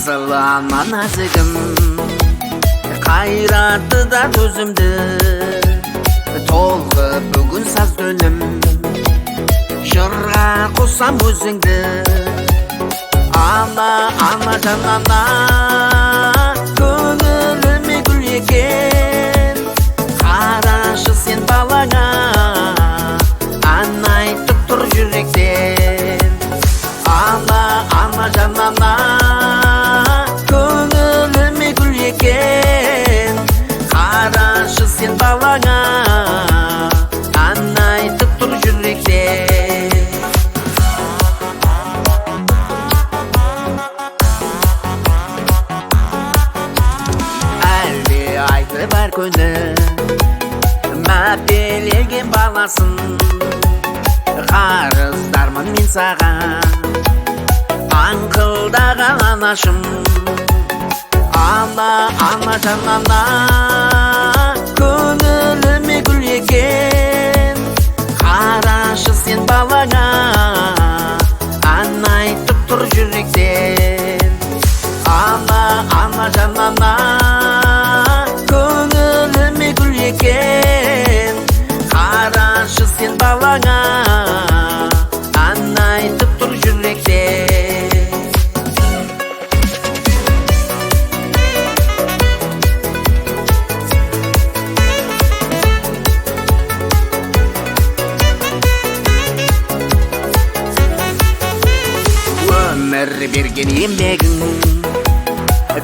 асыл ана нәзігім, қайратты да төзімді, толқы бүгін саз дөнім, жырға қосам өзіңді. Ана, ана жанана, көңіліме гүл екен, қарашы сен балаңа, ән айтып тұр жүректен. Ана, ана жанана, көңіліме гүл екен, қарашы сен балаңа, ән айтып тұр жүректен. Бар күні мәпелеген баласын, қарыздармын мен саған, аңқылдаған анашым. Ана, ана жанана, көңіліме гүл екен, қарашы сен балаңа, ән айтып тұр жүректен. Ана, ана жанана, көңіліме гүл екен, қарашы сен балаңа, ән айтып тұр жүректен. Өмір берген еңбегің,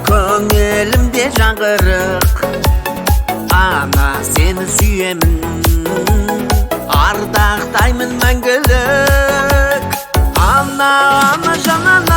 көңілімде жаңғырық. Ана, сені сүйемін, ардақтаймын мәңгілік. Ана, ана жанана,